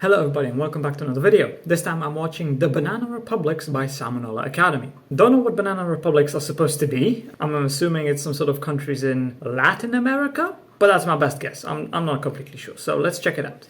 Hello everybody and welcome back to another video. This time I'm watching The Banana Republics by Salmonella Academy. Don't know what Banana Republics are supposed to be. I'm assuming it's some sort of countries in Latin America, but that's my best guess. I'm not completely sure. So let's check it out.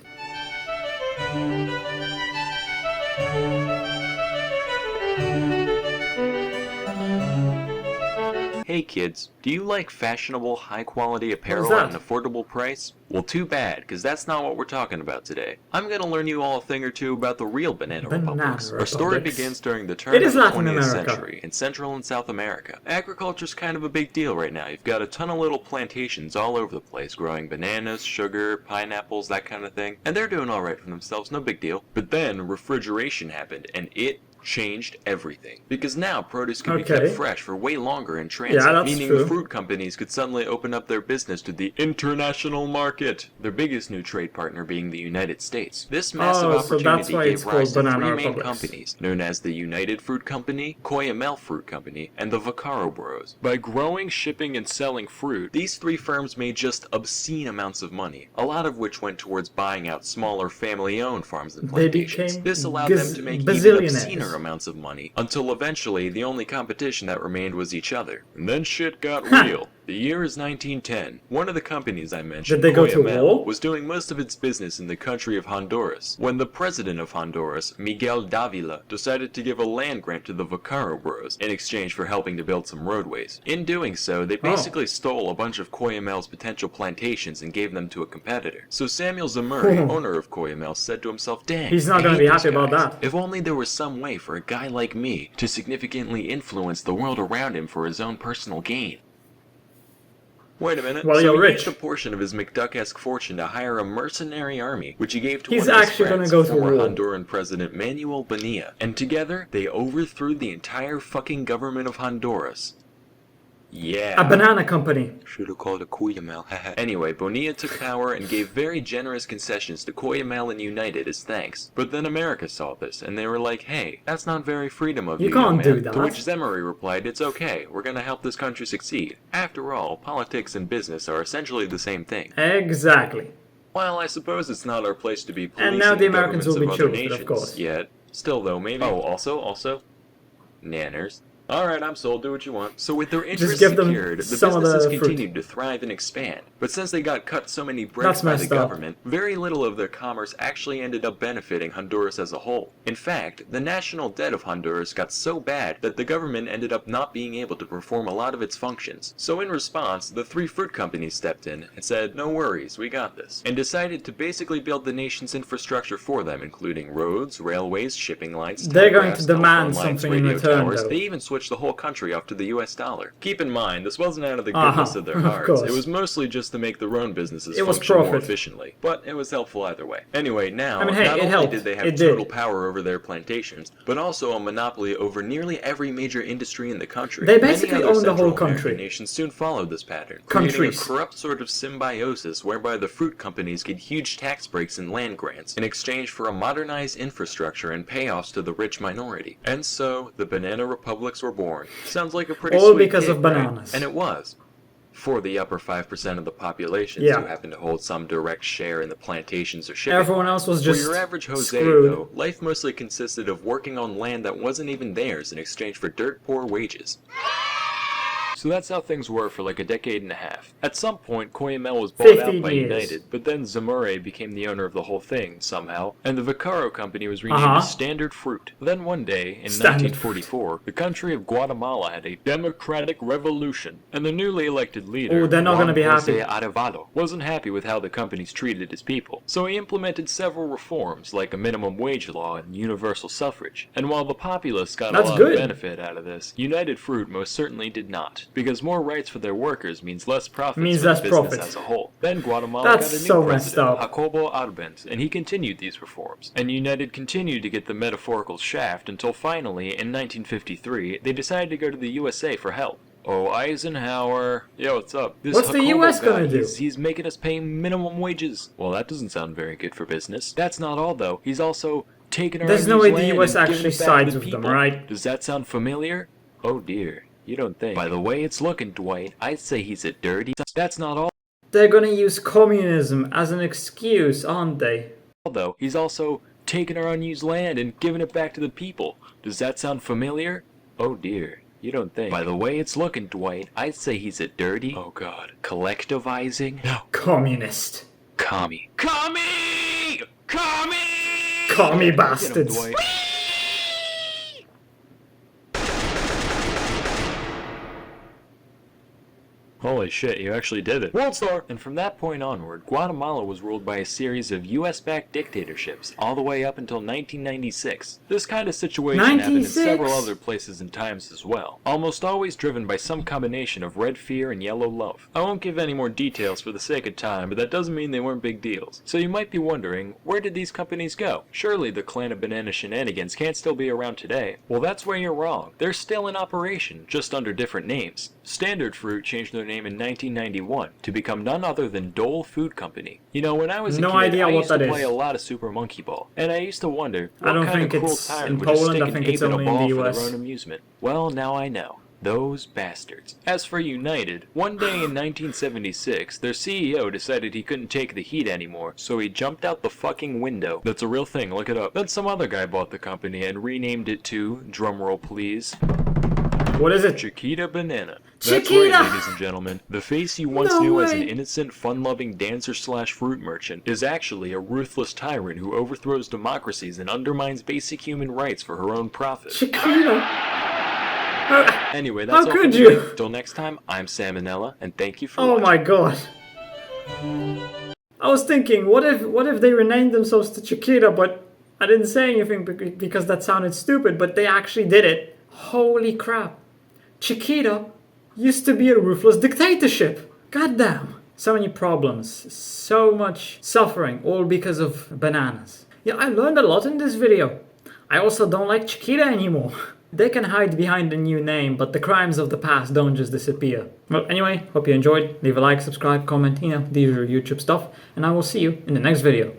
Hey kids, do you like fashionable, high-quality apparel at an affordable price? Well, too bad, because that's not what we're talking about today. I'm going to learn you all a thing or two about the real Banana Republics. Our story begins during the turn of the 20th century in Central and South America. Agriculture's kind of a big deal right now. You've got a ton of little plantations all over the place growing bananas, sugar, pineapples, that kind of thing. And they're doing alright for themselves, no big deal. But then refrigeration happened, and it changed everything. Because now produce could be kept fresh for way longer in transit, meaning the fruit companies could suddenly open up their business to the international market, their biggest new trade partner being the United States. This massive opportunity gave rise to three main companies, known as the United Fruit Company, Cuyamel Fruit Company, and the Vaccaro Bros. By growing, shipping, and selling fruit, these three firms made just obscene amounts of money, a lot of which went towards buying out smaller family-owned farms and plantations. This allowed them to make even obscener amounts of money, until eventually the only competition that remained was each other. And then shit got real. The year is 1910. One of the companies I mentioned, Cuyamel, was doing most of its business in the country of Honduras, when the president of Honduras, Miguel Davila, decided to give a land grant to the Vaccaro Bros in exchange for helping to build some roadways. In doing so, they basically stole a bunch of Cuyamel's potential plantations and gave them to a competitor. So Samuel Zamuri, owner of Cuyamel, said to himself, dang, he's not going to be happy about that. If only there was some way for a guy like me to significantly influence the world around him for his own personal gain. Wait a minute, well, so he used a portion of his McDuck-esque fortune to hire a mercenary army, which he gave to one of his friends, former Honduran President Manuel Bonilla. And together, they overthrew the entire fucking government of Honduras. Yeah. A banana company. Should've called it Cuyamel. Anyway, Bonilla took power and gave very generous concessions to Cuyamel and United as thanks. But then America saw this, and they were like, hey, that's not very freedom of you, young man. Do that. To which Zamuri replied, it's okay, we're gonna help this country succeed. After all, politics and business are essentially the same thing. Exactly. Well, I suppose it's not our place to be policing and now the Americans will be chosen, of course. Yet. Still though, maybe. Oh, also, nanners. Alright, I'm sold, do what you want. So with their interests secured, the businesses continued to thrive and expand. But since they got cut so many breaks by the government, very little of their commerce actually ended up benefiting Honduras as a whole. In fact, the national debt of Honduras got so bad that the government ended up not being able to perform a lot of its functions. So in response, the three fruit companies stepped in and said, no worries, we got this. And decided to basically build the nation's infrastructure for them, including roads, railways, shipping lines, they're going to demand something in return, though. They even switched the whole country off to the US dollar. Keep in mind, this wasn't out of the goodness of their hearts. It was mostly just to make their own businesses function more efficiently. But it was helpful either way. Anyway, now, not only did they have total power over their plantations, but also a monopoly over nearly every major industry in the country. They basically own the whole country. Nations soon followed this pattern, creating a corrupt sort of symbiosis whereby the fruit companies get huge tax breaks and land grants in exchange for a modernized infrastructure and payoffs to the rich minority. And so, the Banana Republics were born. Sounds like a pretty all sweet because gig, of bananas. Right? And it was. For the upper 5% of the population who happen to hold some direct share in the plantations or shipping. Everyone else was just For your average Jose, screwed. though, life mostly consisted of working on land that wasn't even theirs in exchange for dirt-poor wages. So that's how things were for like a decade and a half. At some point, Cuyamel was bought out by United, but then Zamuri became the owner of the whole thing, somehow, and the Vaccaro company was renamed as Standard Fruit. Then one day, in 1944, the country of Guatemala had a democratic revolution, and the newly elected leader, they're not gonna be happy. Arevalo, wasn't happy with how the companies treated his people. So he implemented several reforms, like a minimum wage law and universal suffrage. And while the populace got a lot of benefit out of this, United Fruit most certainly did not. Because more rights for their workers means less profits for the business as a whole. Then Guatemala got a new president, Jacobo Arbenz, and he continued these reforms. And United continued to get the metaphorical shaft until finally, in 1953, they decided to go to the USA for help. Oh, Eisenhower. Yo, what's up? What's the US gonna do? He's making us pay minimum wages. Well, that doesn't sound very good for business. That's not all, though. He's also taking our There's no way the US actually sides with them, right? Does that sound familiar? Oh dear. You don't think. By the way it's looking, Dwight, I'd say he's a dirty... That's not all. They're gonna use communism as an excuse, aren't they? Although he's also taken our unused land and given it back to the people. Does that sound familiar? Oh dear, you don't think. By the way it's looking, Dwight, I'd say he's a dirty, oh god, collectivizing? No. Communist. Commie. Commie! Commie! Commie bastards. Get him, Dwight. Holy shit, you actually did it. World Star! And from that point onward, Guatemala was ruled by a series of US-backed dictatorships, all the way up until 1996. This kind of situation happened in several other places and times as well, almost always driven by some combination of red fear and yellow love. I won't give any more details for the sake of time, but that doesn't mean they weren't big deals. So you might be wondering, where did these companies go? Surely the clan of banana shenanigans can't still be around today. Well, that's where you're wrong. They're still in operation, just under different names. Standard Fruit changed their name in 1991 to become none other than Dole Food Company. You know, when I was a kid, I used to play a lot of Super Monkey Ball, and I used to wonder what kind of cruel tyrant would just stick an ape in a ball for their own amusement. Well, now I know. Those bastards. As for United, one day in 1976, their CEO decided he couldn't take the heat anymore, so he jumped out the fucking window. That's a real thing, look it up. Then some other guy bought the company and renamed it to, drumroll please, what is it? Chiquita Banana. Chiquita! That's right, ladies and gentlemen. The face you once knew as an innocent, fun-loving dancer/fruit merchant is actually a ruthless tyrant who overthrows democracies and undermines basic human rights for her own profit. Chiquita! Anyway, that's all. How could you? Till next time, I'm Salmonella, and thank you for watching. Oh my god. I was thinking, what if they renamed themselves to Chiquita, but I didn't say anything because that sounded stupid, but they actually did it. Holy crap. Chiquita used to be a ruthless dictatorship. Goddamn. So many problems, so much suffering, all because of bananas. Yeah, I learned a lot in this video. I also don't like Chiquita anymore. They can hide behind a new name, but the crimes of the past don't just disappear. Well, anyway, hope you enjoyed. Leave a like, subscribe, comment, you know, the usual YouTube stuff. And I will see you in the next video.